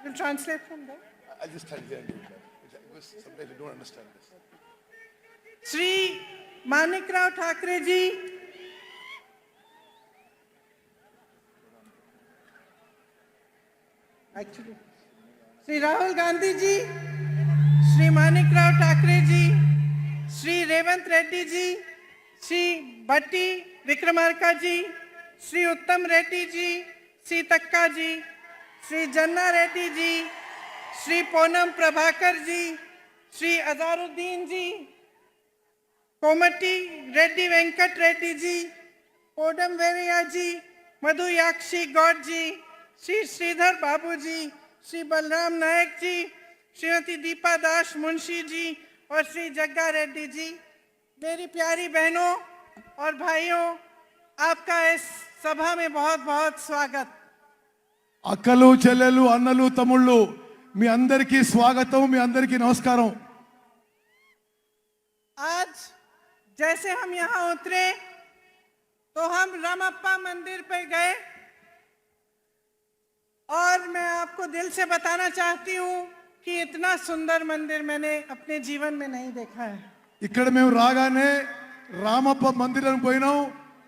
You'll translate from there. I'll just stand here and do that. Because sometimes you don't understand this. Shri Manikrao Thakre ji, actually, Shri Rahul Gandhi ji, Shri Manikrao Thakre ji, Shri Revant Reddy ji, Shri Bhatti Vikramarka ji, Shri Uttam Reddy ji, Shri Takka ji, Shri Janna Reddy ji, Shri Ponam Prabhakar ji, Shri Azaruddin ji, Komati Reddy Venkat Reddy ji, Podam Veriya ji, Madhu Yakshi God ji, Shri Sridhar Babu ji, Shri Balram Nayak ji, Shrimati Deepa दास मुंशी जी और श्री जग्गा रेड्डी जी, मेरी प्यारी बहनों और भाइयों, आपका इस सभा में बहुत बहुत स्वागत। అక్కలు చెల్లెలు అన్నలు తమ్ముళ్ళు మీ అందరికీ స్వాగతం, మీ అందరికీ నమస్కారం। आज जैसे हम यहाँ उतरे तो हम रामप्पा मंदिर पे गए और मैं आपको दिल से बताना चाहती हूँ कि इतना सुंदर मंदिर मैंने अपने जीवन में नहीं देखा है। ఇక్కడ మేము రాగానే రామప్ప మందిరం పోయినాం,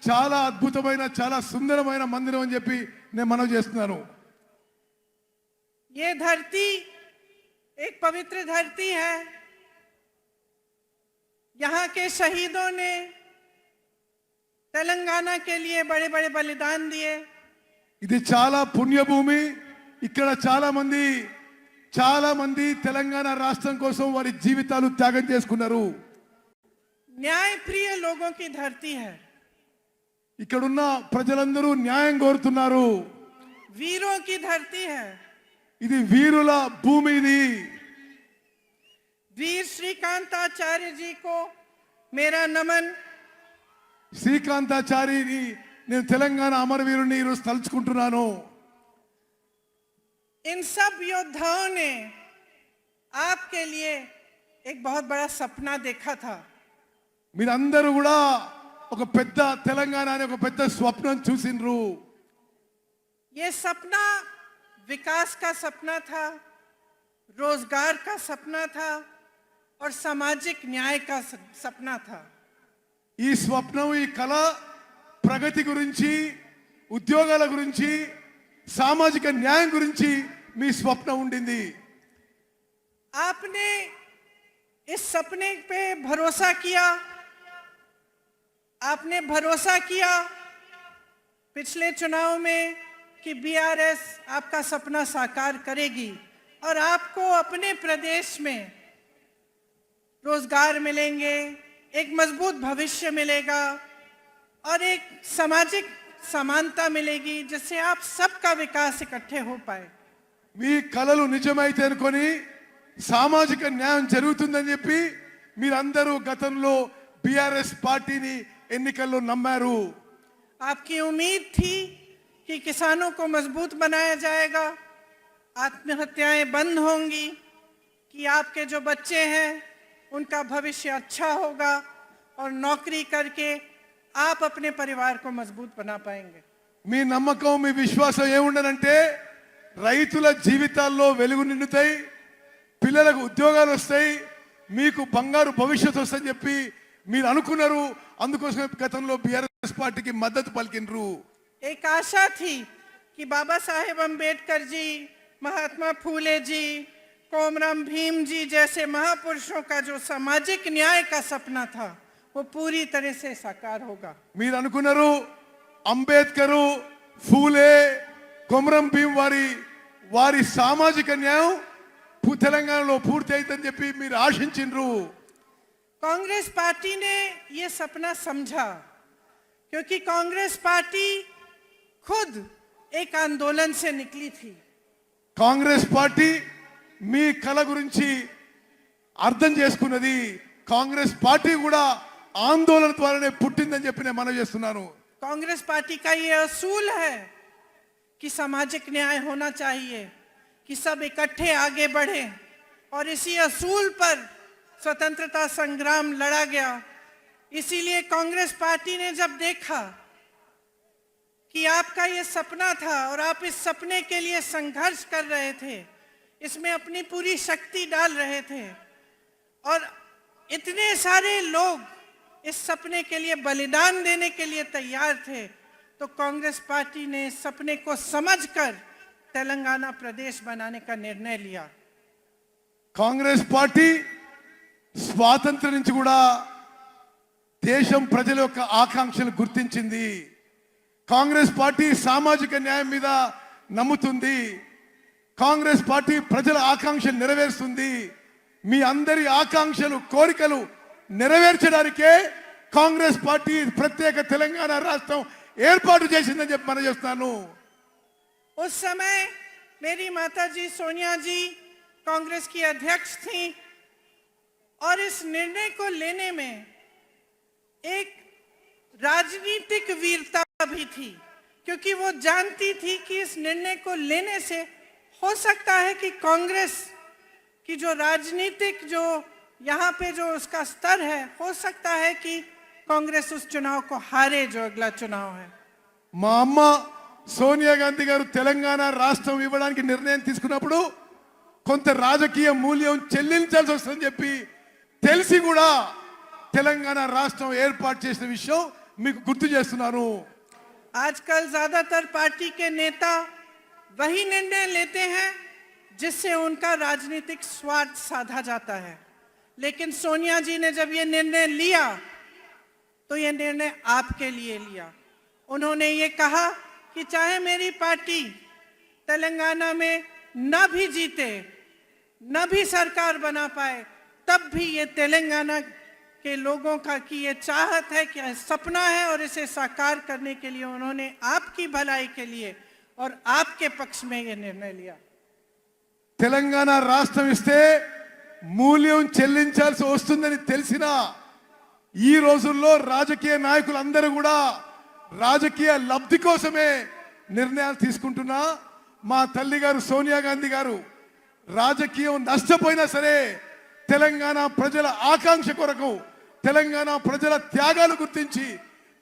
చాలా అద్భుతమైన చాలా సుందరమైన మందిరం అని చెప్పి నేను మనవి చేస్తున్నాను। ये धरती एक पवित्र धरती है। यहाँ के शहीदों ने तेलंगाना के लिए बड़े बड़े बलिदान दिए। ఇది చాలా పుణ్యభూమి, ఇక్కడ చాలా మంది తెలంగాణ రాష్ట్రం కోసం వారి జీవితాలు త్యాగం చేసుకున్నారు। न्यायप्रिय लोगों की धरती है। ఇక్కడున్న ప్రజలందరూ న్యాయం కోరుతున్నారు। वीरों की धरती है। ఇది వీరుల భూమి। ఇది वीर श्रीकांताचार्य जी को मेरा नमन। శ్రీకాంతాచార్యని నేను తెలంగాణ అమరవీరుని ఈరోజు తలుచుకుంటున్నాను। इन सब योद्धाओं ने आपके लिए एक बहुत बड़ा सपना देखा था। మీరందరూ కూడా ఒక పెద్ద తెలంగాణ అనే ఒక పెద్ద స్వప్నం చూసిండ్రు। ये सपना विकास का सपना था, रोजगार का सपना था और सामाजिक न्याय का सपना था। ఈ స్వప్నం, ఈ కళ ప్రగతి గురించి, ఉద్యోగాల గురించి, సామాజిక న్యాయం గురించి మీ స్వప్నం ఉండింది। आपने इस सपने पे भरोसा किया। आपने भरोसा किया पिछले चुनाव में कि बीआरएस आपका सपना साकार करेगी और आपको अपने प्रदेश में रोजगार मिलेंगे, एक मजबूत भविष्य मिलेगा और एक सामाजिक समानता मिलेगी जिससे आप सबका विकास इकट्ठे हो पाए। మీ కలలు నిజమైతే అనుకొని సామాజిక న్యాయం జరుగుతుందని చెప్పి మీరందరూ గతంలో బీఆర్ఎస్ పార్టీని ఎన్నికల్లో నమ్మారు। आपकी उम्मीद थी कि किसानों को मजबूत बनाया जाएगा, आत्महत्याएं बंद होंगी, कि आपके जो बच्चे हैं उनका भविष्य अच्छा होगा और नौकरी करके आप अपने परिवार को मजबूत बना पाएंगे। మీ నమ్మకం, మీ విశ్వాసం ఏముండనంటే రైతుల జీవితాల్లో వెలుగు నిండుతాయి, పిల్లలకు ఉద్యోగాలు వస్తాయి, మీకు బంగారు భవిష్యత్తు వస్తుందని చెప్పి మీరు అనుకున్నారు। అందుకోసం గతంలో బీఆర్ఎస్ పార్టీకి మద్దతు పలికినరు। एक आशा थी कि बाबा साहेब अम्बेडकर जी, महात्मा फूले जी, कोमराम भीम जी जैसे महापुरुषों का जो सामाजिक न्याय का सपना था वो पूरी तरह से साकार होगा। మీరు అనుకున్నారు అంబేద్కర్, ఫూలే, కొమరం భీం వారి సామాజిక న్యాయం తెలంగాణలో పూర్తి అవుతుందని చెప్పి మీరు ఆశించిండ్రు। कांग्रेस पार्टी ने ये सपना समझा क्योंकि कांग्रेस पार्टी खुद एक आंदोलन से निकली थी। కాంగ్రెస్ పార్టీ మీ కల గురించి అర్థం చేసుకున్నది। కాంగ్రెస్ పార్టీ కూడా ఆందోళన ద్వారానే పుట్టిందని చెప్పి నేను మనవి చేస్తున్నాను। कांग्रेस पार्टी का ये असूल है कि सामाजिक न्याय होना चाहिए, कि सब इकट्ठे आगे बढ़े और इसी असूल पर स्वतंत्रता संग्राम लड़ा गया। इसीलिए कांग्रेस पार्टी ने जब देखा कि आपका ये सपना था और आप इस सपने के लिए संघर्ष कर रहे थे इसमें अपनी पूरी शक्ति डाल रहे थे और इतने सारे लोग इस सपने के लिए बलिदान देने के लिए तैयार थे, तो कांग्रेस पार्टी ने इस सपने को समझकर तेलंगाना प्रदेश बनाने का निर्णय लिया। కాంగ్రెస్ పార్టీ స్వాతంత్ర్యం నుంచి కూడా దేశం ప్రజల యొక్క ఆకాంక్షలు గుర్తించింది. కాంగ్రెస్ పార్టీ సామాజిక న్యాయం మీద నమ్ముతుంది. కాంగ్రెస్ పార్టీ ప్రజల ఆకాంక్షలు నెరవేరుస్తుంది. మీ అందరి ఆకాంక్షలు కోరికలు నెరవేర్చడానికే కాంగ్రెస్ పార్టీ ప్రత్యేక తెలంగాణ రాష్ట్రం ఏర్పాటు చేసిందని చెప్పి మనం చేస్తున్నాను. उस समय मेरी माताजी सोनिया जी कांग्रेस की अध्यक्ष थी और इस निर्णय को लेने में एक राजनीतिक वीरता भी थी, क्योंकि वो जानती थी कि इस निर्णय को लेने से हो सकता है कि कांग्रेस की जो राजनीतिक जो यहाँ पे जो उसका स्तर है, हो सकता है कि कांग्रेस उस चुनाव को हारे जो अगला चुनाव है। మా అమ్మ సోనియా గాంధీ గారు తెలంగాణ రాష్ట్రం ఇవ్వడానికి నిర్ణయం తీసుకున్నప్పుడు కొంత రాజకీయ మూల్యం చెల్లించాల్సి వస్తుందని చెప్పి తెలిసి కూడా తెలంగాణ రాష్ట్రం ఏర్పాటు చేసిన విషయం మీకు గుర్తు చేస్తున్నాను. आजकल ज्यादातर पार्टी के नेता वही निर्णय लेते हैं जिससे उनका राजनीतिक स्वार्थ साधा जाता है, लेकिन सोनिया जी ने जब ये निर्णय लिया तो ये निर्णय आपके लिए लिया। उन्होंने ये कहा कि चाहे मेरी पार्टी तेलंगाना में न भी जीते, न भी सरकार बना पाए, तब भी ये तेलंगाना के लोगों का की ये चाहत है, कि सपना है, और इसे साकार करने के लिए उन्होंने आपकी भलाई के लिए और आपके पक्ष में ये निर्णय लिया। తెలంగాణ రాష్ట్రం ఇస్తే మూల్యం చెల్లించాల్సి వస్తుందని తెలిసినా ఈ రోజుల్లో రాజకీయ నాయకులందరూ కూడా రాజకీయ లబ్ధి కోసమే నిర్ణయాలు తీసుకుంటున్నా. మా తల్లి గారు సోనియా గాంధీ గారు రాజకీయం నష్టపోయినా సరే తెలంగాణ ప్రజల ఆకాంక్ష కొరకు, తెలంగాణ ప్రజల త్యాగాలు గుర్తించి,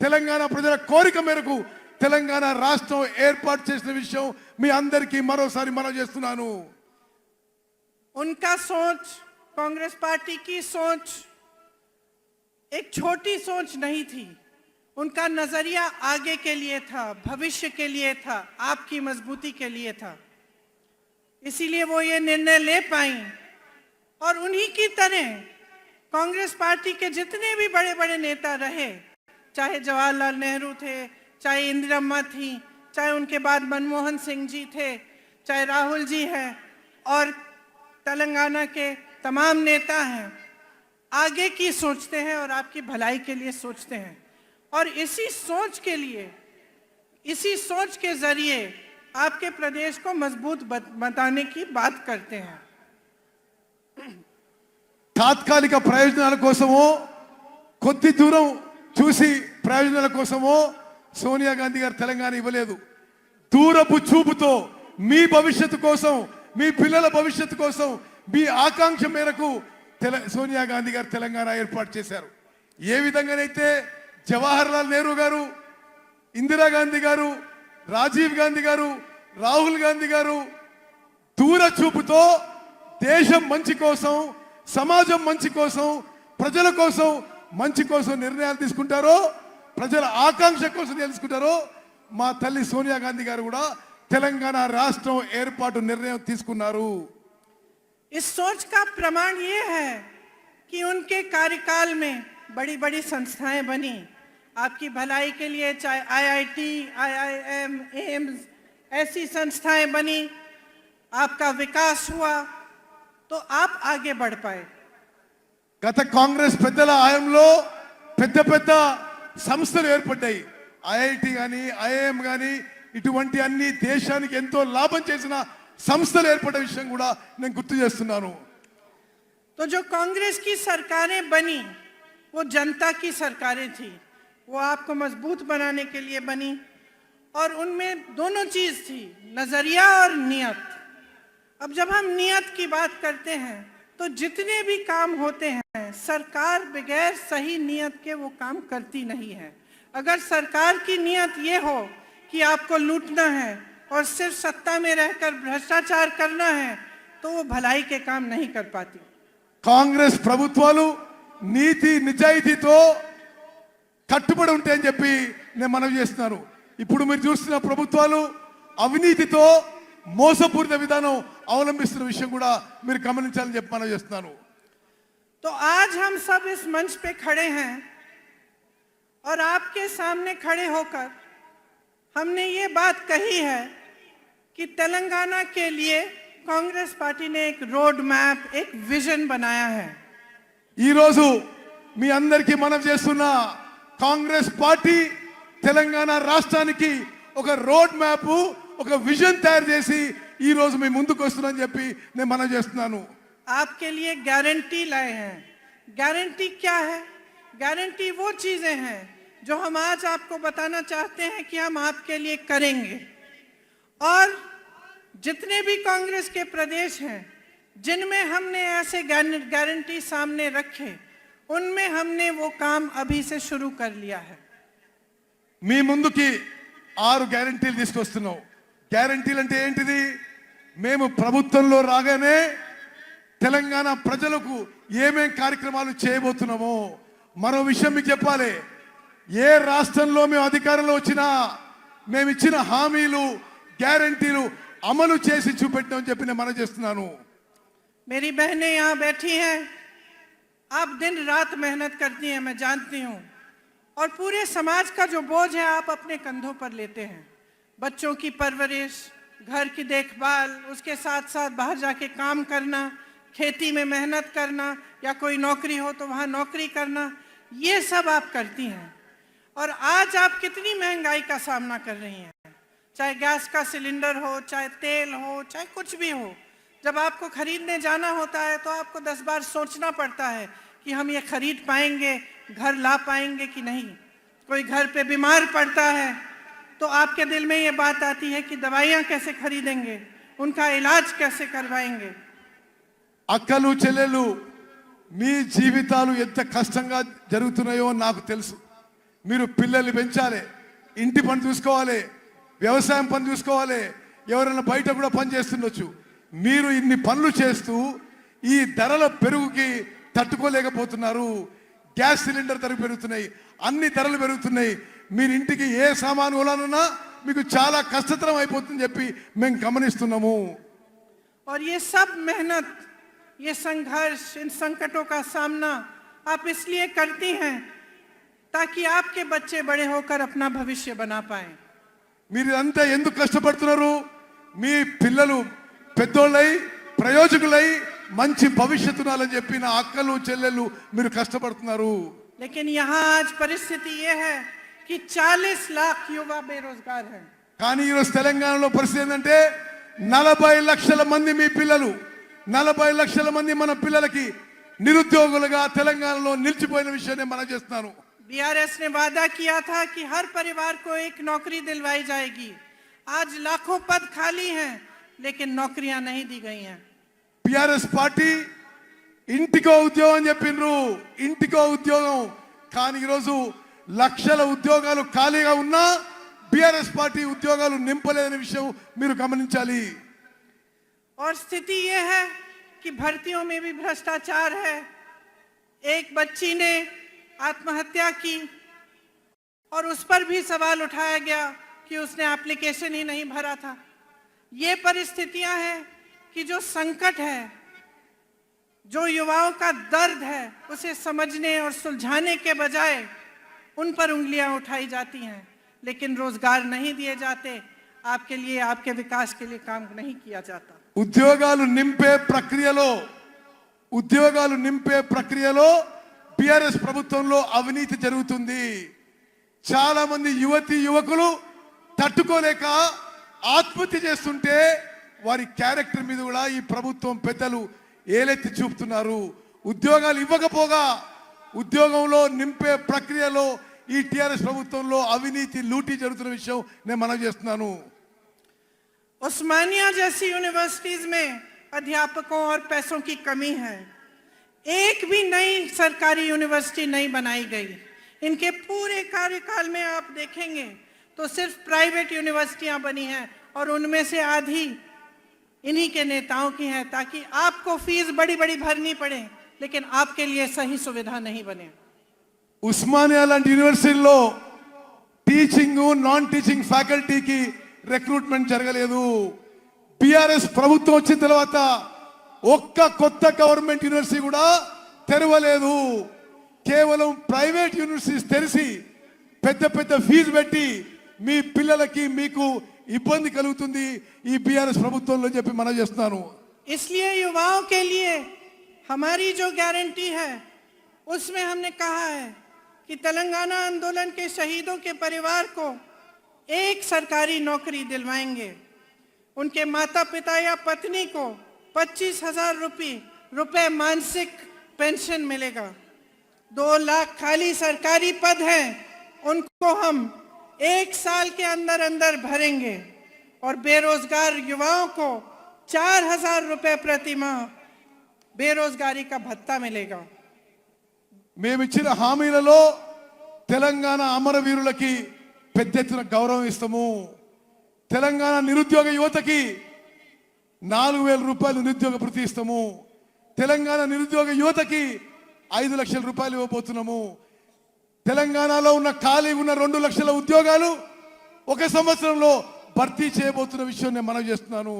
తెలంగాణ ప్రజల కోరిక మేరకు తెలంగాణ రాష్ట్రం ఏర్పాటు చేసిన విషయం మీ అందరికీ మరోసారి మనం చేస్తున్నాను. उनका सोच, कांग्रेस पार्टी की सोच एक छोटी सोच नहीं थी। उनका नजरिया आगे के लिए था, भविष्य के लिए था, आपकी मजबूती के लिए था। इसीलिए वो ये निर्णय ले पाई। और उन्हीं की तरह कांग्रेस पार्टी के जितने भी बड़े बड़े नेता रहे, चाहे जवाहरलाल नेहरू थे, चाहे इंदिरम्मा थी, चाहे उनके बाद मनमोहन सिंह जी थे, चाहे राहुल जी हैं, और तेलंगाना के तमाम नेता हैं, आगे की सोचते हैं और आपकी भलाई के लिए सोचते हैं। और इसी सोच के लिए, इसी सोच के जरिए आपके प्रदेश को मजबूत बनाने की बात करते हैं। తాత్కాలిక ప్రయోజనాల కోసమో, కొద్ది దూరం చూసి ప్రయోజనాల కోసమో సోనియా గాంధీ గారు తెలంగాణ ఇవ్వలేదు. దూరపు చూపుతో మీ భవిష్యత్తు కోసం, మీ పిల్లల భవిష్యత్తు కోసం, మీ ఆకాంక్ష మేరకు సోనియా గాంధీ గారు తెలంగాణ ఏర్పాటు చేశారు. ఏ విధంగానైతే జవహర్లాల్ నెహ్రూ గారు, ఇందిరాగాంధీ గారు, రాజీవ్ గాంధీ గారు, రాహుల్ గాంధీ గారు దూర చూపుతో దేశం మంచి కోసం, సమాజం మంచి కోసం, ప్రజల కోసం మంచి కోసం నిర్ణయాలు తీసుకుంటారో, ప్రజల ఆకాంక్ష కోసం తెలుసుకుంటారో, మా తల్లి సోనియా గాంధీ గారు కూడా తెలంగాణ రాష్ట్రం ఏర్పాటు నిర్ణయం తీసుకున్నారు. इस सोच का प्रमाण ये है कि उनके कार्यकाल में बड़ी बड़ी संस्थाएं बनी आपकी भलाई के लिए, चाहे आईआईटी, आईआईएम, एम्स, ऐसी संस्थाएं बनी, आपका विकास हुआ, तो आप आगे बढ़ पाए। గత కాంగ్రెస్ పెద్దల హయాంలో పెద్ద పెద్ద సంస్థలు ఏర్పడ్డాయి. ఐఐటి కానీ, ఐఐఎం కానీ, ఇటువంటి అన్ని దేశానికి ఎంతో లాభం చేసిన సంస్థలు ఏర్పడ్డ విషయం కూడా నేను గుర్తు చేస్తున్నాను. तो जो कांग्रेस की सरकारें बनी वो जनता की सरकारें थी, वो आपको मजबूत बनाने के लिए बनी, और उनमें दोनों चीज थी, नजरिया और नियत। अब जब हम नियत की बात करते हैं तो जितने भी काम होते हैं, सरकार बगैर सही नियत के वो काम करती नहीं है। अगर सरकार की नियत ये हो कि आपको लूटना है और सिर्फ सत्ता में रहकर भ्रष्टाचार करना है, तो वो भलाई के काम नहीं कर पाती। కాంగ్రెస్ ప్రభుత్వాలు నీతి నిజాయితీతో కట్టుబడి ఉంటాయని చెప్పి నేను మనవి చేస్తున్నాను. ఇప్పుడు మీరు చూస్తున్న ప్రభుత్వాలు అవినీతితో మోసపూరిత విధానం అవలంబిస్తున్న విషయం కూడా మీరు గమనించాలని చెప్పి మనవి చేస్తున్నాను. तो आज हम सब इस मंच पे खड़े हैं और आपके सामने खड़े होकर हमने ये बात कही है कि तेलंगाना के लिए कांग्रेस पार्टी ने एक रोड मैप, एक विजन बनाया है. ఈ రోజు మీ అందరికీ మనవి చేస్తున్నా, కాంగ్రెస్ పార్టీ తెలంగాణ రాష్ట్రానికి ఒక రోడ్ మ్యాప్, ఒక విజన్ తయారు చేసి ఈ రోజు మీ ముందుకు వస్తున్నానని చెప్పి నేను మనవి చేస్తున్నాను. आपके लिए गारंटी लाए हैं. गारंटी क्या है? गारंटी वो चीजें हैं जो हम आज आपको बताना चाहते हैं कि हम आपके लिए करेंगे. और जितने भी कांग्रेस के प्रदेश हैं जिनमें हमने ऐसे गारंटी सामने रखे, उनमें हमने वो काम अभी से शुरू कर लिया है. మీ ముందుకి 6 గ్యారెంటీలు తీసుకొస్తున్నాం. గ్యారెంటీలు అంటే ఏంటిది? మేము ప్రభుత్వంలో రాగానే తెలంగాణ ప్రజలకు ఏమేం కార్యక్రమాలు చేయబోతున్నామో మరో విషయం మీకు చెప్పాలి. ఏ రాష్ట్రంలో మేము అధికారంలో వచ్చినా మేము ఇచ్చిన హామీలు, గ్యారెంటీలు అమలు చేసి చూపెట్టామని చెప్పి నేను మనం చేస్తున్నాను. मेरी बहनें यहाँ बैठी हैं, आप दिन रात मेहनत करती हैं, मैं जानती हूँ, और पूरे समाज का जो बोझ है आप अपने कंधों पर लेते हैं. बच्चों की परवरिश, घर की देखभाल, उसके साथ साथ बाहर जाके काम करना, खेती में मेहनत करना, या कोई नौकरी हो तो वहाँ नौकरी करना, ये सब आप करती हैं. और आज आप कितनी महंगाई का सामना कर रही हैं, चाहे गैस का सिलेंडर हो, चाहे तेल हो, चाहे कुछ भी हो. जब आपको खरीदने जाना होता है तो आपको 10 बार सोचना पड़ता है कि हम ये खरीद पाएंगे, घर ला पाएंगे कि नहीं. कोई घर पे बीमार पड़ता है तो आपके दिल में ये बात आती है कि दवाइयाँ कैसे खरीदेंगे, उनका इलाज कैसे करवाएंगे. అక్కలు చెల్లెలు, మీ జీవితాలు ఎంత కష్టంగా జరుగుతున్నాయో నాకు తెలుసు. మీరు పిల్లల్ని పెంచాలి, ఇంటి పని చూసుకోవాలి, వ్యవసాయం పని చూసుకోవాలి, ఎవరైనా బయట కూడా పని చేస్తుండొచ్చు. మీరు ఇన్ని పనులు చేస్తూ ఈ ధరల పెరుగుకి తట్టుకోలేకపోతున్నారు. గ్యాస్ సిలిండర్ ధరలు పెరుగుతున్నాయి, అన్ని ధరలు పెరుగుతున్నాయి. మీరు ఇంటికి ఏ సామాను కొనాలన్నా మీకు చాలా కష్టతరం అయిపోతుందని చెప్పి మేము గమనిస్తున్నాము. और ये सब मेहनत, ये संघर्ष, इन संकटों का सामना आप इसलिए करती हैं ताकि आपके बच्चे बड़े होकर अपना भविष्य बना पाएं. మీరు అంతా ఎందుకు కష్టపడుతున్నారు? మీ పిల్లలు పెద్దోళ్ళై ప్రయోజకులై మంచి భవిష్యత్తు ఉండాలని చెప్పి నా అక్కలు చెల్లెళ్ళు మీరు కష్టపడుతున్నారు. लेकिन यहाँ आज परिस्थिति ये है कि 40 लाख युवा बेरोजगार हैं. కానీ ఈరోజు తెలంగాణలో పరిస్థితి ఏంటంటే 40 లక్షల మంది మీ పిల్లలు, 40 లక్షల మంది మన పిల్లలకి నిరుద్యోగులుగా తెలంగాణలో నిలిచిపోయిన విషయాన్ని మనం చేస్తున్నాను. बीआरएस ने वादा किया था कि हर परिवार को एक नौकरी दिलवाई जाएगी. आज लाखों पद खाली हैं लेकिन नौकरियां नहीं दी गई हैं. బిఆర్ఎస్ పార్టీ ఇంటికో ఉద్యోగం అని చెప్పిండ్రు, ఇంటికో ఉద్యోగం. కానీ ఈరోజు లక్షల ఉద్యోగాలు ఖాళీగా ఉన్నా బిఆర్ఎస్ పార్టీ ఉద్యోగాలు నింపలేదనే విషయం మీరు గమనించాలి. और स्थिति ये है कि भर्तियों में भी भ्रष्टाचार है. एक बच्ची ने आत्महत्या की और उस पर भी सवाल उठाया गया कि उसने एप्लीकेशन ही नहीं भरा था. ये परिस्थितियां हैं कि जो संकट है, जो युवाओं का दर्द है, उसे समझने और सुलझाने के बजाय उन पर उंगलियां उठाई जाती हैं, लेकिन रोजगार नहीं दिए जाते. आपके लिए, आपके विकास के लिए काम नहीं किया जाता. ఉద్యోగాలు నింపే ప్రక్రియలో బిఆర్ఎస్ ప్రభుత్వంలో అవినీతి జరుగుతుంది. చాలా మంది యువతి యువకులు తట్టుకోలేక ఆత్మహత్య చేస్తుంటే వారి క్యారెక్టర్ మీద కూడా ఈ ప్రభుత్వం పెద్దలు ఏలెత్తి చూపుతున్నారు. ఉద్యోగాలు ఇవ్వకపోగా ఉద్యోగంలో నింపే ప్రక్రియలో ఈ టిఆర్ఎస్ ప్రభుత్వంలో అవినీతి లూటీ జరుగుతున్న విషయం నేను మనవి చేస్తున్నాను. उस्मानिया जैसी यूनिवर्सिटीज में अध्यापकों और पैसों की कमी है. एक भी नई सरकारी यूनिवर्सिटी नहीं बनाई गई. इनके पूरे कार्यकाल में आप देखेंगे तो सिर्फ प्राइवेट यूनिवर्सिटियां बनी हैं और उनमें से आधी इन्हीं के नेताओं की है, ताकि आपको फीस बड़ी बड़ी भरनी पड़े लेकिन आपके लिए सही सुविधा नहीं बने। ఉస్మానియా లాంటి యూనివర్సిటీలో టీచింగ్ నాన్ టీచింగ్ ఫ్యాకల్టీకి రిక్రూట్మెంట్ జరగలేదు. బిఆర్ఎస్ ప్రభుత్వం వచ్చిన తర్వాత ఒక్క కొత్త గవర్నమెంట్ యూనివర్సిటీ కూడా తెరవలేదు. కేవలం ప్రైవేట్ యూనివర్సిటీస్ తెరిచి పెద్ద పెద్ద ఫీజు పెట్టి మీ పిల్లలకి మీకు ఇబ్బంది కలుగుతుంది ఈ బిఆర్ఎస్ ప్రభుత్వంలో చెప్పి మనం చేస్తున్నాను. इसलिए युवाओं के लिए हमारी जो गारंटी है उसमें हमने कहा है कि तेलंगाना आंदोलन के शहीदों के परिवार को एक सरकारी नौकरी दिलवाएंगे। उनके माता पिता या पत्नी को 25,000 रुपए मानसिक पेंशन मिलेगा। 2 लाख खाली सरकारी पद हैं, उनको हम 1 साल के अंदर अंदर भरेंगे और बेरोजगार युवाओं को 4,000 रुपए प्रति माह बेरोजगारी का भत्ता मिलेगा। మేమిచ్చిన హామీలలో తెలంగాణ అమరవీరులకి పెద్ద ఎత్తున గౌరవం ఇస్తాము. తెలంగాణ నిరుద్యోగ యువతకి 4,000 రూపాయలు నిరుద్యోగ భృతి ఇస్తాము. తెలంగాణ నిరుద్యోగ యువతకి 5 లక్షల రూపాయలు ఇవ్వబోతున్నాము. తెలంగాణలో ఉన్న ఖాళీ ఉన్న 2 లక్షల ఉద్యోగాలు 1 సంవత్సరంలో భర్తీ చేయబోతున్న విషయం నేను మనవి చేస్తున్నాను.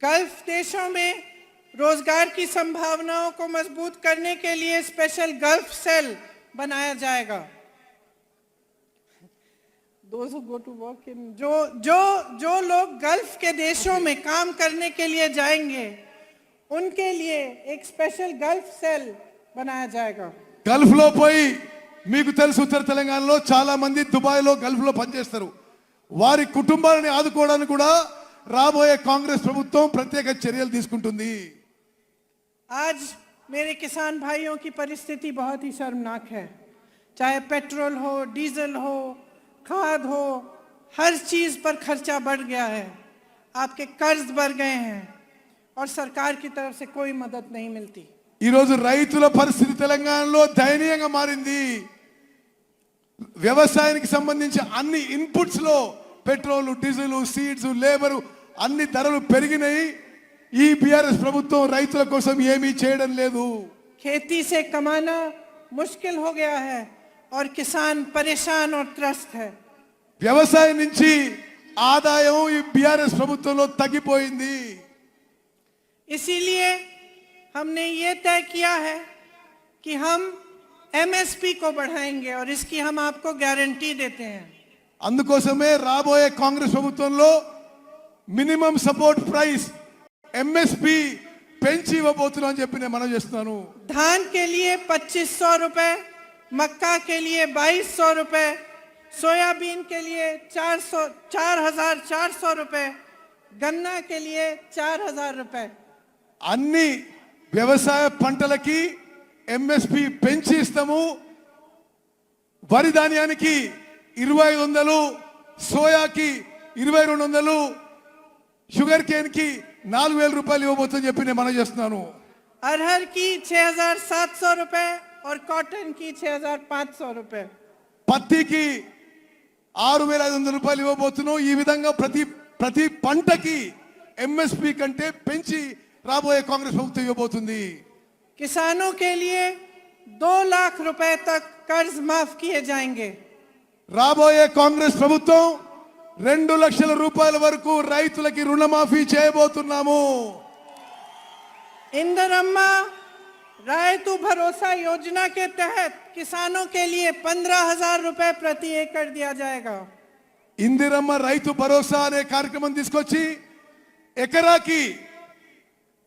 गल्फ देशों में रोजगार की संभावनाओं को मजबूत करने के लिए स्पेशल गल्फ सेल बनाया जाएगा। Those who go to work in जो लोग गल्फ के देशों में काम करने के लिए जाएंगे उनके लिए एक स्पेशल गल्फ सेल बनाया जाएगा। గల్ఫ్ లో పోయి మీకు తెలుసు ఉత్తర తెలంగాణలో చాలా మంది దుబాయ్ లో గల్ఫ్ లో పనిచేస్తారు. వారి కుటుంబాలను ఆదుకోవడానికి కూడా రాబోయే కాంగ్రెస్ ప్రభుత్వం ప్రత్యేక చర్యలు తీసుకుంటుంది. आज मेरे किसान भाइयों की परिस्थिति बहुत ही शर्मनाक है। चाहे पेट्रोल हो, डीजल हो, खाद हो, हर चीज पर खर्चा बढ़ गया है। आपके कर्ज बढ़ गए हैं और सरकार की तरफ से कोई मदद नहीं मिलती। ఈ రోజు రైతుల పరిస్థితి తెలంగాణలో దయనీయంగా మారింది. వ్యవసాయానికి సంబంధించి అన్ని ఇన్పుట్స్ లో పెట్రోల్, డీజిల్, సీడ్స్, లేబర్ అన్ని ధరలు పెరిగినాయి. ఈ బిఆర్ఎస్ ప్రభుత్వం రైతుల కోసం ఏమీ చేయడం లేదు. खेती से कमाना मुश्किल हो गया है और किसान परेशान और त्रस्त है। వ్యవసాయం నుంచి ఆదాయం ఈ బిఆర్ఎస్ ప్రభుత్వంలో తగ్గిపోయింది. इसीलिए हमने ये तय किया है कि हम एमएसपी को बढ़ाएंगे और इसकी हम आपको गारंटी देते हैं। అందుకోసమే రాబోయే కాంగ్రెస్ ప్రభుత్వంలో మినిమం సపోర్ట్ ప్రైస్ ఎంఎస్పి పెంచి ఇవ్వబోతున్నాం అని చెప్పి నేను మనం చేస్తున్నాను. धान के लिए 2,500 रुपए, मक्का के लिए 2,200 रुपए, सोयाबीन के लिए 4,400 रुपए, गन्ना के लिए 4,000 रुपए। అన్ని వ్యవసాయ పంటలకి ఎంఎస్పి పెంచి ఇస్తాము. వరి ధాన్యానికి 2,500, సోయాకి 2,200, షుగర్ కేన్ కి 4,000 రూపాయలు ఇవ్వబోతుందని చెప్పి నేను మనం చేస్తున్నాను. अरहर की 6,700 रुपए और कॉटन की 6,500 रुपए। పత్తికి 6,500 రూపాయలు ఇవ్వబోతున్నాం. ఈ విధంగా ప్రతి పంటకి ఎంఎస్పి కంటే పెంచి రాబోయే కాంగ్రెస్ ప్రభుత్వం ఇవ్వబోతుంది. किसानों के लिए 2 लाख रुपए तक कर्ज माफ किए जाएंगे। రాబోయే కాంగ్రెస్ ప్రభుత్వం 2 లక్షల రూపాయల వరకు రైతులకి రుణమాఫీ చేయబోతున్నాము. इंदिरम्मा रायतु भरोसा योजना के तहत किसानों के लिए 15,000 रुपए प्रति एकड़ दिया जाएगा। ఇందిరమ్మ రైతు భరోసా అనే కార్యక్రమం తీసుకొచ్చి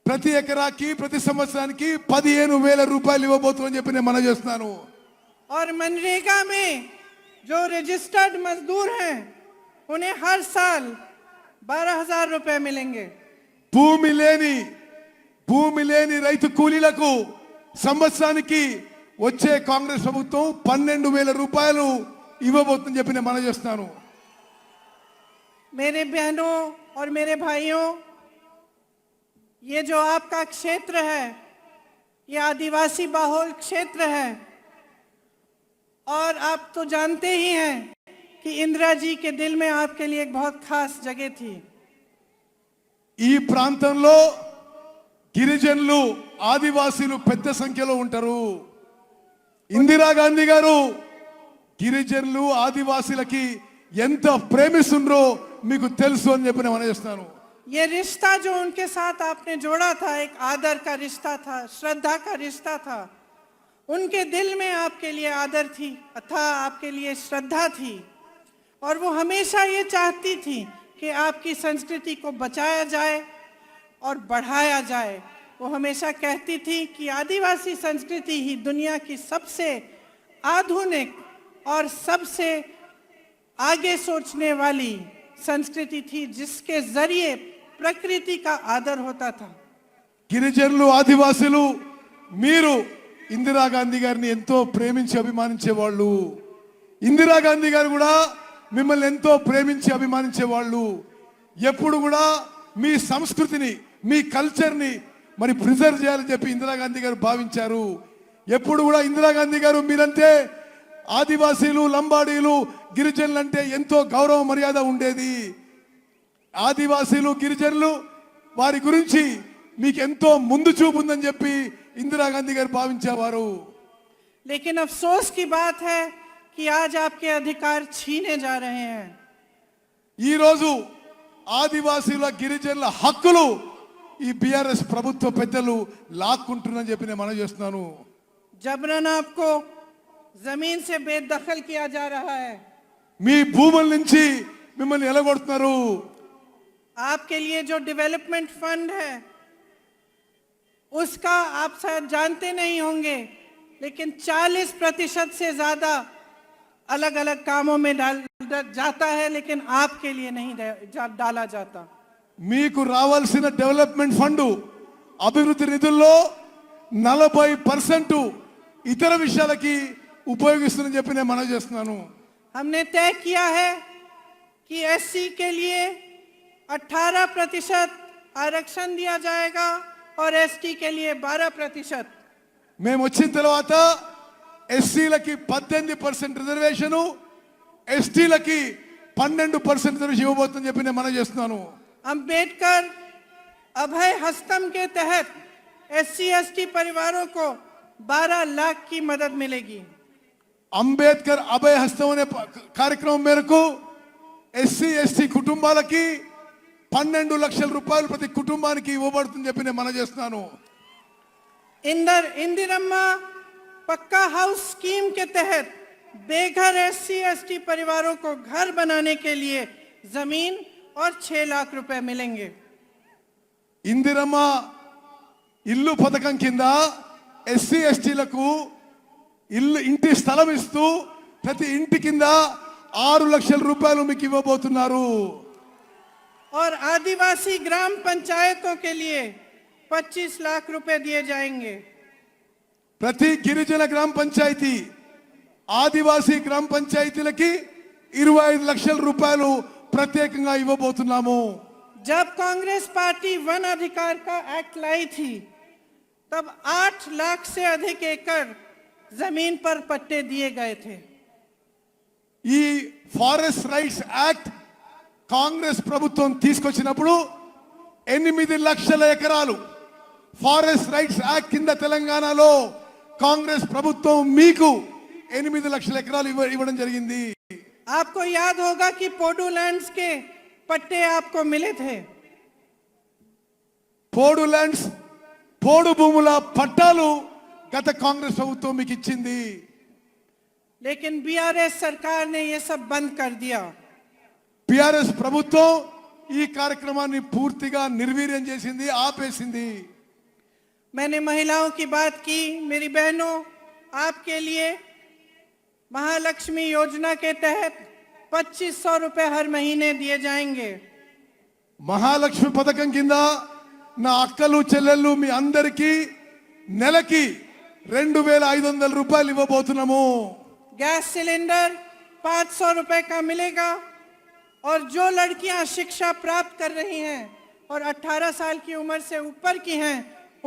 ప్రతి ఎకరాకి ప్రతి సంవత్సరానికి 15,000 రూపాయలు ఇవ్వబోతుందని చెప్పి నేను మనం చేస్తున్నాను. और मनरेगा में जो रजिस्टर्ड मजदूर हैं उन्हें हर साल 12,000 रुपए मिलेंगे। భూమి లేని రైతు కూలీలకు సంవత్సరానికి వచ్చే కాంగ్రెస్ ప్రభుత్వం 12,000 రూపాయలు ఇవ్వబోతుందని చెప్పి నేను మనం చేస్తున్నాను. मेरे बहनों और मेरे भाइयों, ये जो आपका क्षेत्र है ये आदिवासी बहुल क्षेत्र है और आप तो जानते ही हैं कि इंदिरा जी के दिल में आपके लिए एक बहुत खास जगह थी। ఈ ప్రాంతంలో గిరిజనులు ఆదివాసీలు పెద్ద సంఖ్యలో ఉంటారు. ఇందిరాగాంధీ గారు గిరిజనులు ఆదివాసీలకి ఎంత ప్రేమిస్తుండ్రో మీకు తెలుసు అని చెప్పి నేను మనవిస్తున్నాను. ये रिश्ता जो उनके साथ आपने जोड़ा था, एक आदर का रिश्ता था, श्रद्धा का रिश्ता था. उनके दिल में आपके लिए आदर थी था, आपके लिए श्रद्धा थी, और वो हमेशा ये चाहती थी कि आपकी संस्कृति को बचाया जाए और बढ़ाया जाए. वो हमेशा कहती थी कि आदिवासी संस्कृति ही दुनिया की सबसे आधुनिक और सबसे आगे सोचने वाली संस्कृति थी, जिसके जरिए प्रकृति का आदर होता था. గిరిజనులు ఆదివాసీలు మీరు ఇందిరాగాంధీ గారిని ఎంతో ప్రేమించి అభిమానించేవాళ్ళు. ఇందిరాగాంధీ గారు కూడా మిమ్మల్ని ఎంతో ప్రేమించి అభిమానించేవాళ్ళు. ఎప్పుడు కూడా మీ సంస్కృతిని మీ కల్చర్ని మరి ప్రిజర్వ్ చేయాలని చెప్పి ఇందిరాగాంధీ గారు భావించారు. ఎప్పుడు కూడా ఇందిరాగాంధీ గారు మీరంటే ఆదివాసీలు లంబాడీలు గిరిజనులు అంటే ఎంతో గౌరవ మర్యాద ఉండేది. ఆదివాసీలు గిరిజనులు వారి గురించి మీకు ఎంతో ముందు చూపు ఉందని చెప్పి ఇందిరాగాంధీ గారు భావించేవారు. लेकिन अफसोस की बात है कि आज आपके अधिकार छीने जा रहे हैं. ఈ రోజు ఆదివాసీల గిరిజనుల హక్కులు ఈ బీఆర్ఎస్ ప్రభుత్వ పెద్దలు లాక్కుంటున్నారని చెప్పి నేను మనవి చేస్తున్నాను. जबरन आपको जमीन से बेदखल किया जा रहा है. మీ భూముల నుంచి మిమ్మల్ని ఎలగొడుతున్నారు. आपके लिए जो डेवलपमेंट फंड है उसका आप शायद जानते नहीं होंगे, लेकिन 40% से ज्यादा अलग अलग कामों में जाता है, लेकिन आपके लिए नहीं डाला जाता. మీకు రావాల్సిన డెవలప్మెంట్ ఫండ్ అభివృద్ధి నిధుల్లో 40% ఇతర విషయాలకి ఉపయోగిస్తుందని చెప్పి నేను మనవి చేస్తున్నాను. हमने तय किया है कि एससी के लिए 18% आरक्षण दिया जाएगा और एसटी के लिए 12%. మేము వచ్చిన తర్వాత ఎస్సీలకి 18% రిజర్వేషను, ఎస్టీలకి 12% రిజర్వేషన్ ఇవ్వబోతుందని చెప్పి నేను మనవి చేస్తున్నాను. अंबेडकर अभय हस्तम के तहत एससी एसटी परिवारों को 12 लाख की मदद मिलेगी. అంబేద్కర్ అభయ హస్తం అనే కార్యక్రమం మేరకు ఎస్సీ ఎస్టీ కుటుంబాలకి 12 లక్షల రూపాయలు ప్రతి కుటుంబానికి ఇవ్వబడుతుందని చెప్పి నేను మనవి చేస్తున్నాను. इंदिरम्मा पक्का हाउस स्कीम के तहत बेघर एससी एसटी परिवारों को घर बनाने के लिए जमीन और 6 लाख रुपए मिलेंगे. ఇందిరమ్మ ఇల్లు పథకం కింద ఎస్సీ ఎస్టీలకు ఇంటి స్థలం ఇస్తూ ప్రతి ఇంటి కింద 6 లక్షల రూపాయలు మీకు ఇవ్వబోతున్నారు. और आदिवासी ग्राम पंचायतों के लिए 25 लाख रुपए दिए जाएंगे. ప్రతి గిరిజన గ్రామ పంచాయతీ ఆదివాసీ గ్రామ పంచాయతీలకి 25 లక్షల రూపాయలు ప్రత్యేకంగా ఇవ్వబోతున్నాము. जब कांग्रेस पार्टी वन अधिकार का एक्ट लाई थी तब 8 लाख से अधिक एकड़ जमीन पर पट्टे दिए गए थे. ఈ ఫారెస్ట్ రైట్స్ యాక్ట్ కాంగ్రెస్ ప్రభుత్వం తీసుకొచ్చినప్పుడు 8 లక్షల ఎకరాలు ఫారెస్ట్ రైట్స్ యాక్ట్ కింద తెలంగాణలో కాంగ్రెస్ ప్రభుత్వం మీకు 8 లక్షల ఎకరాలు ఇవ్వడం జరిగింది. आपको याद होगा कि पोडू लैंड्स के पट्टे आपको मिले थे. పోడు ల్యాండ్స్ పోడు భూముల పట్టాలు గత కాంగ్రెస్ ప్రభుత్వం మీకు ఇచ్చింది. लेकिन बीआरएस सरकार ने ये सब बंद कर दिया. బీఆర్ఎస్ ప్రభుత్వం ఈ కార్యక్రమాన్ని పూర్తిగా నిర్వీర్యం చేసింది, ఆపేసింది. मैंने महिलाओं की बात की. मेरी बहनों, आपके लिए महालक्ष्मी योजना के तहत 2500 रुपए हर महीने दिए जाएंगे. మహాలక్ష్మి పథకం కింద నా అక్కలు చెల్లెళ్ళు మీ అందరికీ నెలకి 2500 రూపాయలు ఇవ్వబోతున్నాము. गैस सिलेंडर 500 रुपए का मिलेगा. और जो लड़कियां शिक्षा प्राप्त कर रही हैं और 18 साल की उम्र से ऊपर की हैं,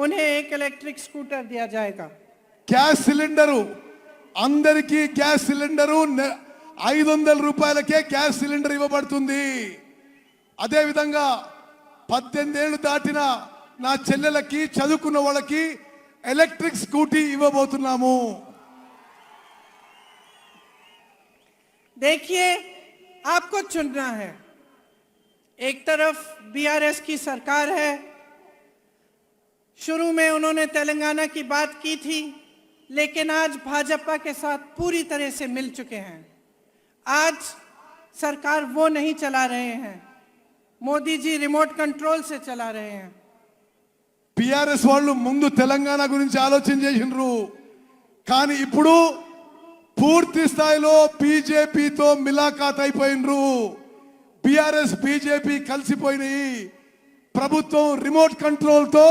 उन्हें एक इलेक्ट्रिक स्कूटर दिया जाएगा. గ్యాస్ సిలిండరు అందరికీ గ్యాస్ సిలిండరు 500 రూపాయలకే గ్యాస్ సిలిండర్ ఇవ్వబడుతుంది. అదే విధంగా 18 ఏళ్ళు దాటిన నా చెల్లెలకి చదువుకున్న వాళ్ళకి ఎలక్ట్రిక్ స్కూటీ ఇవ్వబోతున్నాము. देखिए, आपको चुनना है. एक तरफ बीआरएस की सरकार है. शुरू में उन्होंने तेलंगाना की बात की थी, लेकिन आज भाजपा के साथ पूरी तरह से मिल चुके हैं. आज सरकार वो नहीं चला रहे हैं, मोदी जी रिमोट कंट्रोल से चला रहे हैं. టిఆర్ఎస్ వాళ్ళు ముందు తెలంగాణ గురించి ఆలోచన చేసినారు, కానీ ఇప్పుడు పూర్తి స్థాయిలో బీజేపీతో మిలాఖాత్ అయిపోయినరు. BRS BJP కలిసిపోయినాయి. ప్రభుత్వం రిమోట్ కంట్రోల్ తో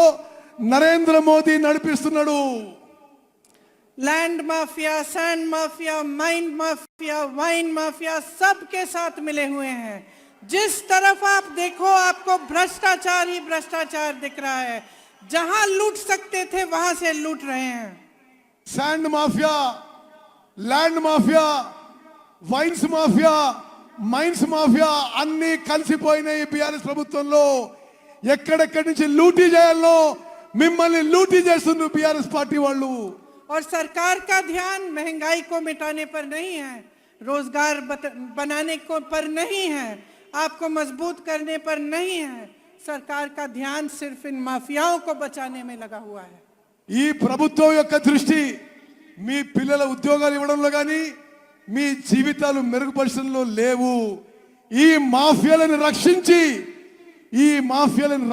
నరేంద్ర మోదీ నడిపిస్తున్నాడు. Land mafia, sand mafia, mind mafia, wine mafia सबके साथ मिले हुए हैं. जिस तरफ आप देखो आपको भ्रष्टाचार ही भ्रष्टाचार दिख रहा है. जहां लूट सकते थे वहां से लूट रहे हैं. Sand mafia, land mafia, wines mafia, mines mafia అన్ని కలిసిపోయినాయి బీఆర్ఎస్ ప్రభుత్వంలో. ఎక్కడెక్కడి నుంచి లూటీ చేయాలో మిమ్మల్ని లూటీ చేస్తున్నారు బీఆర్ఎస్ పార్టీ వాళ్ళు. और सरकार का ध्यान महंगाई को मिटाने पर नहीं है, रोजगार बनाने को पर नहीं है, आपको मजबूत करने पर नहीं है. सरकार का ध्यान सिर्फ इन माफियाओं को बचाने में लगा हुआ है. ఈ ప్రభుత్వం యొక్క దృష్టి మీ పిల్లల ఉద్యోగాలు ఇవ్వడంలో కానీ మీ జీవితాలు మెరుగుపరచడంలో లేవు. ఈ మాఫియాలను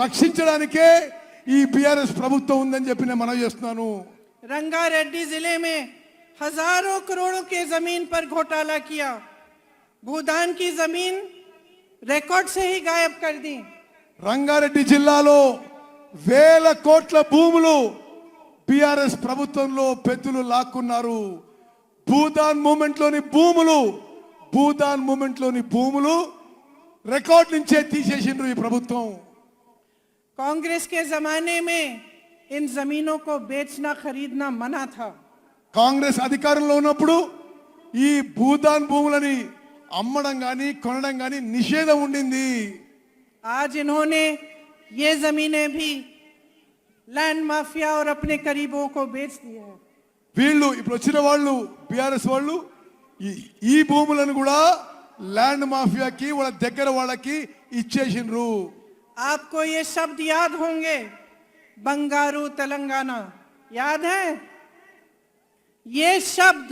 రక్షించడానికే ఈ బీఆర్ఎస్ ప్రభుత్వం ఉందని చెప్పి నేను మనవి చేస్తున్నాను. रंगारेड्डी जिले में हजारों करोड़ों के जमीन पर घोटाला किया. भूदान की जमीन रिकॉर्ड से ही गायब कर दी. రంగారెడ్డి జిల్లాలో వేల కోట్ల భూములు బీఆర్ఎస్ ప్రభుత్వంలో పెద్దలు లాక్కున్నారు. భూదాన్ మూమెంట్ లోని భూములు రికార్డ్ నుంచే తీసేసిండ్రు ఈ ప్రభుత్వం. कांग्रेस के जमाने में इन जमीनों को बेचना खरीदना मना था. కాంగ్రెస్ అధికారంలో ఉన్నప్పుడు ఈ భూదాన్ భూములని అమ్మడం గాని కొనడం గాని నిషేధం ఉండింది. आज इन्होंने ये जमीनें भी लैंड माफिया और अपने करीबों को बेच दिए हैं. వీళ్ళు ఇప్పుడు వచ్చిన వాళ్ళు బీఆర్ఎస్ వాళ్ళు ఈ భూములను కూడా ల్యాండ్ మాఫియాకి వాళ్ళ దగ్గర వాళ్ళకి ఇచ్చేసిండ్రు. आपको ये शब्द याद होंगे, बंगारू तेलंगाना याद है? ये शब्द,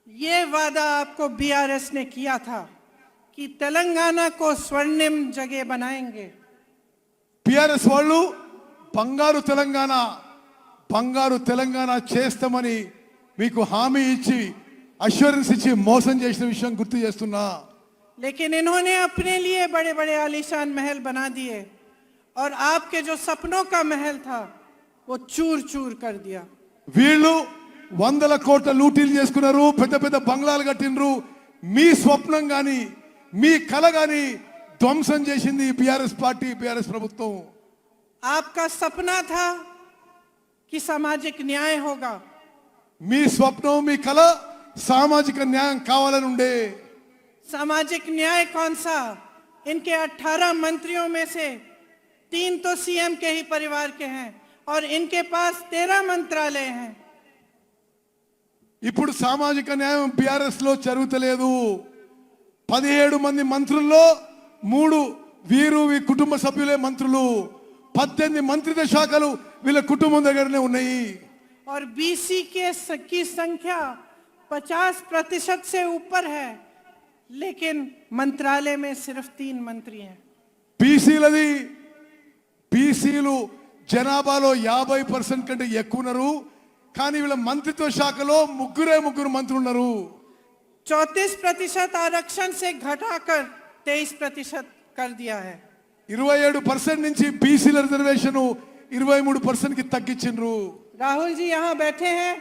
ये वादा आपको बीआरएस ने किया था कि तेलंगाना को स्वर्णिम जगह बनाएंगे. బీఆర్ఎస్ వాళ్ళు బంగారు తెలంగాణ చేస్తామని మీకు హామీ ఇచ్చి అష్యూరెన్స్ ఇచ్చి మోసం చేసిన విషయం గుర్తు చేస్తున్నా. लेकिन इन्होंने अपने लिए बड़े बड़े आलीशान महल बना दिए और आपके जो सपनों का महल था वो चूर चूर कर दिया. వీళ్ళు 100 కోట్ల లూటీలు చేసుకున్నారు, పెద్ద పెద్ద బంగ్లాలు కట్టినరు. మీ స్వప్నం గాని మీ కల గాని ధ్వంసం చేసింది బీఆర్ఎస్ పార్టీ, బీఆర్ఎస్ ప్రభుత్వం. आपका सपना था कि सामाजिक न्याय होगा. మీ స్వప్నం మీ కల సామాజిక న్యాయం కావాలని ఉండే. सामाजिक न्याय कौन सा? इनके 18 मंत्रियों में से 3 तो सीएम के ही परिवार के हैं और इनके पास 13 मंत्रालय हैं. ఇప్పుడు సామాజిక న్యాయం బీఆర్ఎస్ లో జరుగుతలేదు. 17 మంది మంత్రుల్లో 3 వీరు కుటుంబ సభ్యులే మంత్రులు. 18 మంత్రిత్వ శాఖలు వీళ్ళ కుటుంబం దగ్గరనే ఉన్నాయి. और बीसी की संख्या 50% से ऊपर है, लेकिन मंत्रालय में सिर्फ 3 मंत्री हैं. బీసీలు జనాభాలో 50% కంటే ఎక్కువ ఉన్నారు, కానీ వీళ్ళ మంత్రిత్వ శాఖలో ముగ్గురు మంత్రులు ఉన్నారు. 34% आरक्षण से घटाकर 23% कर दिया है. 27% నుంచి బీసీల రిజర్వేషన్ 23% కి తగ్గించిండ్రు. राहुल जी यहाँ बैठे हैं,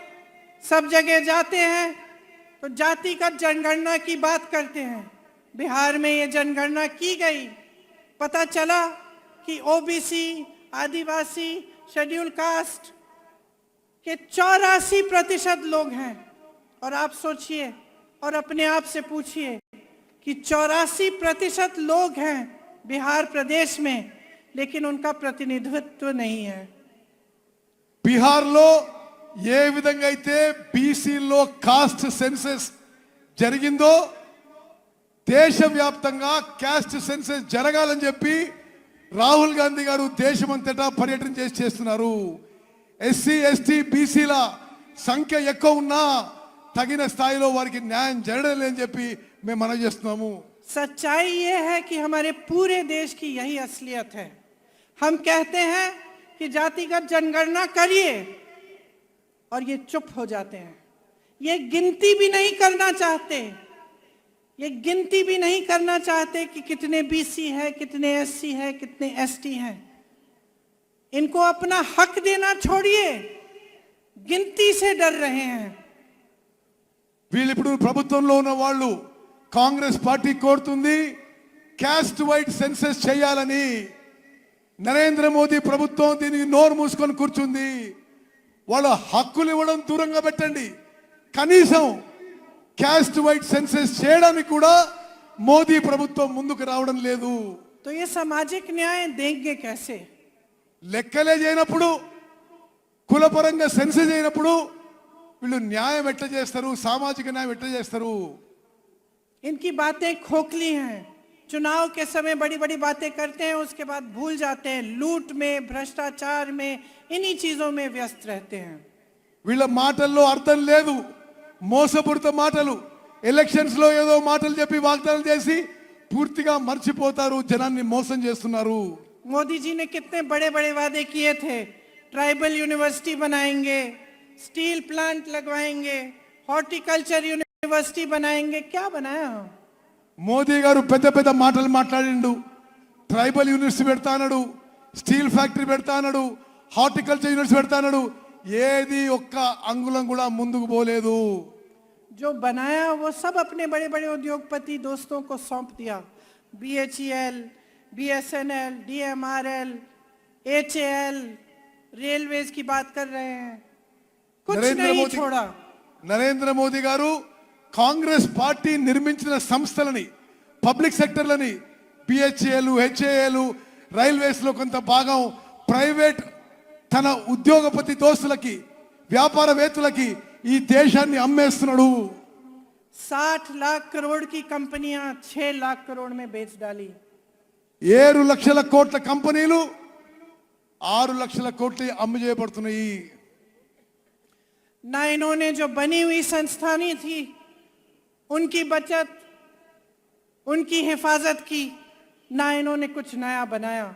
सब जगह जाते हैं तो जातिगत जनगणना की बात करते हैं. बिहार में ये जनगणना की गई, पता चला कि ओबीसी, आदिवासी, शेड्यूल कास्ट के 84% लोग हैं. और आप सोचिए और अपने आप से पूछिए कि 84% लोग हैं बिहार प्रदेश में लेकिन उनका प्रतिनिधित्व नहीं है। బీహార్లో ఏ విధంగా అయితే బీసీలో కాస్ట్ సెన్సెస్ జరిగిందో దేశవ్యాప్తంగా కాస్ట్ సెన్సెస్ జరగాలని చెప్పి రాహుల్ గాంధీ గారు దేశమంతటా పర్యటన చేస్తున్నారు. ఎస్సీ ఎస్టీ బీసీల సంఖ్య ఎక్కువ ఉన్నా తగిన స్థాయిలో వారికి న్యాయం జరగడం లేదని చెప్పి మేము మనవి చేస్తున్నాము. सच्चाई ये है कि हमारे पूरे देश की यही असलियत है। हम कहते हैं कि जातिगत जनगणना करिए और ये चुप हो जाते हैं। ये गिनती भी नहीं करना चाहते, ये गिनती भी नहीं करना चाहते कि कितने बीसी है, कितने एससी है, कितने एसटी हैं। इनको अपना हक देना छोड़िए, गिनती से डर रहे हैं। వీళ్ళు ఇప్పుడు ప్రభుత్వంలో ఉన్న వాళ్ళు కాంగ్రెస్ పార్టీ కోరుతుంది క్యాస్ట్ వైడ్ సెన్సెస్ చేయాలని. నరేంద్ర మోదీ ప్రభుత్వం దీనికి నోరు మూసుకొని కూర్చుంది. వాళ్ళ హక్కులు ఇవ్వడం దూరంగా పెట్టండి, కనీసం క్యాస్ట్ వైడ్ సెన్సెస్ చేయడానికి కూడా మోదీ ప్రభుత్వం ముందుకు రావడం లేదు. तो ये सामाजिक न्याय देंगे कैसे? లెక్కలే చేయనప్పుడు, కులపరంగా సెన్సెస్ అయినప్పుడు వీళ్ళు న్యాయం ఎట్లా చేస్తారు, సామాజిక న్యాయం ఎట్లా చేస్తారు? इनकी बातें खोखली हैं। चुनाव के समय बड़ी बड़ी बातें करते हैं, उसके बाद भूल जाते हैं। लूट में, भ्रष्टाचार में, इन्हीं चीजों में व्यस्त रहते हैं। వీళ్ళ మాటల్లో అర్థం లేదు, మోసపూరిత మాటలు. ఎలక్షన్స్ లో ఏదో మాటలు చెప్పి వాగ్దానాలు చేసి పూర్తిగా మర్చిపోతారు, జనాన్ని మోసం చేస్తున్నారు. मोदी जी ने कितने बड़े बड़े वादे किए थे। ट्राइबल यूनिवर्सिटी बनाएंगे, स्टील प्लांट लगवाएंगे, हॉर्टिकल्चर यूनिवर्सिटी बनाएंगे। क्या बनाया? మోదీ గారు పెద్ద పెద్ద మాటలు మాట్లాడిండు. ట్రైబల్ యూనివర్సిటీ పెడతా అన్నాడు, స్టీల్ ఫ్యాక్టరీ పెడతా అన్నాడు, హార్టికల్చర్ యూనివర్సిటీ పెడతా అన్నాడు. ఏది ఒక్క అంగుళం కూడా ముందుకు పోలేదు. जो बनाया वो सब अपने बड़े बड़े उद्योगपति दोस्तों को सौंप दिया। BHEL, BSNL, DMRL, HAL, railways की बात कर रहे हैं, कुछ नहीं छोड़ा। నరేంద్ర మోదీ గారు కాంగ్రెస్ పార్టీ నిర్మించిన సంస్థలని, పబ్లిక్ సెక్టర్లని, బిహెచ్ఏలు, హెచ్ఏఏలు, రైల్వేస్ లో కొంత భాగం ప్రైవేట్ తన ఉద్యోగపతి దోస్తులకి, వ్యాపారవేత్తలకి ఈ దేశాన్ని అమ్మేస్తున్నాడు. 60 लाख करोड़ की कंपनियां 6 लाख करोड़ में बेच डाली। 7 లక్షల కోట్ల కంపెనీలు 6 లక్షల కోట్లు అమ్ము చేయబడుతున్నాయి. ना इन्होंने जो बनी हुई संस्थानी थी उनकी बचत, उनकी हिफाजत की, ना इन्होंने कुछ नया बनाया।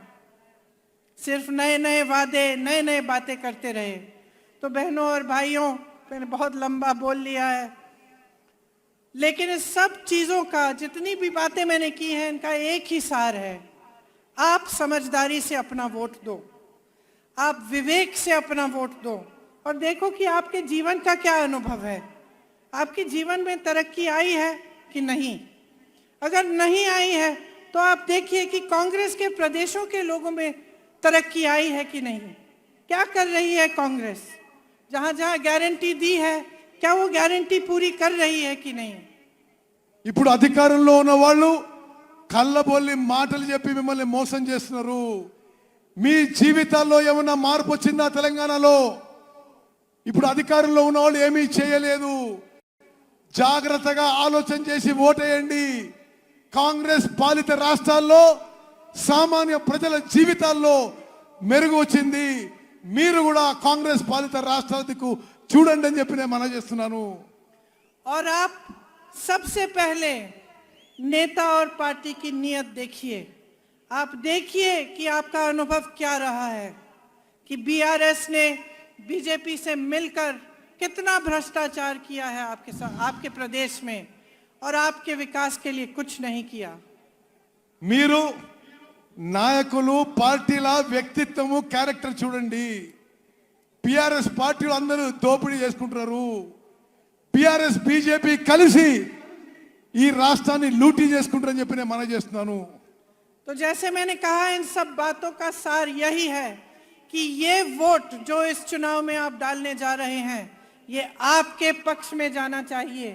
सिर्फ नए नए वादे, नए नए बातें करते रहे। तो बहनों और भाइयों, मैंने बहुत लंबा बोल लिया है, लेकिन इस सब चीजों का, जितनी भी बातें मैंने की हैं, इनका एक ही सार है। आप समझदारी से अपना वोट दो, आप विवेक से अपना वोट दो और देखो कि आपके जीवन का क्या अनुभव है। आपके जीवन में तरक्की आई है कि नहीं? अगर नहीं आई है तो आप देखिए कि कांग्रेस के प्रदेशों के लोगों में तरक्की आई है कि नहीं। क्या कर रही है कांग्रेस? जहां जहां गारंटी दी है, क्या वो गारंटी पूरी कर रही है कि नहीं? ఇప్పుడు అధికారంలో ఉన్న వాళ్ళు కళ్ళబొల్లి మాటలు చెప్పి మిమ్మల్ని మోసం చేస్తున్నారు. మీ జీవితాల్లో ఏమన్నా మార్పు వచ్చిందా? తెలంగాణలో ఇప్పుడు అధికారంలో ఉన్న వాళ్ళు ఏమీ చేయలేదు. జాగ్రత్తగా ఆలోచన చేసి ఓటేయండి. కాంగ్రెస్ పాలిత రాష్ట్రాల్లో సామాన్య ప్రజల జీవితాల్లో మెరుగు వచ్చింది. మీరు కూడా కాంగ్రెస్ పాలిత రాష్ట్రాలకు చూడండి అని చెప్పి నేను మనవి చేస్తున్నాను. और आप सबसे पहले नेता और पार्टी की नीयत देखिए। आप देखिए कि आपका अनुभव क्या रहा है, कि बीआरएस ने बीजेपी से मिलकर कितना भ्रष्टाचार किया है आपके साथ, आपके प्रदेश में, और आपके विकास के लिए कुछ नहीं किया। మీరు నాయకులు, పార్టీల వ్యక్తిత్వము, క్యారెక్టర్ చూడండి. బిఆర్ఎస్ పార్టీలు అందరూ దోపిడీ చేసుకుంటున్నారు. బిఆర్ఎస్ బీజేపీ కలిసి ఈ రాష్ట్రాన్ని లూటీ చేసుకుంటారని చెప్పి నేను మనవి చేస్తున్నాను. तो जैसे मैंने कहा, इन सब बातों का सार यही है कि ये वोट जो इस चुनाव में आप डालने जा रहे हैं, ये आपके पक्ष में जाना चाहिए।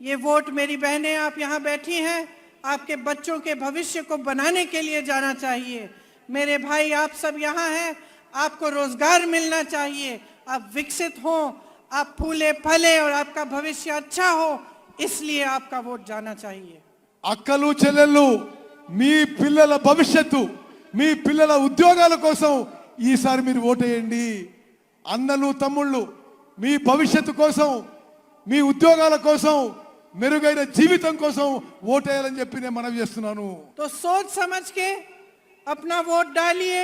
ये वोट, मेरी बहनें आप यहाँ बैठी हैं, आपके बच्चों के भविष्य को बनाने के लिए जाना चाहिए। मेरे भाई आप सब यहाँ हैं, आपको रोजगार मिलना चाहिए, आप विकसित हो, आप फूले फले और आपका भविष्य अच्छा हो, इसलिए आपका वोट जाना चाहिए। అక్కలు చెల్లెళ్ళు మీ పిల్లల భవిష్యత్తు మీ పిల్లల ఉద్యోగాల కోసం ఈసారి మీరు ఓటేయండి. అన్నలు తమ్ముళ్ళు మీ భవిష్యత్తు కోసం మీ ఉద్యోగాల కోసం మెరుగైన జీవితం కోసం ఓటేయాలని చెప్పి నేను మనవి చేస్తున్నాను. तो सोच समझ के अपना वोट डालिए।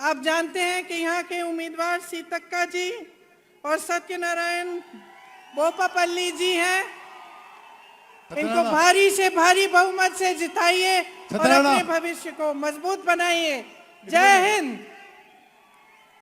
आप जानते हैं कि यहाँ के उम्मीदवार सीतक्का जी और सत्यनारायण बोपापल्ली जी हैं। इनको भारी से भारी बहुमत से जिताइए और अपने भविष्य को मजबूत बनाइए। जय हिंद।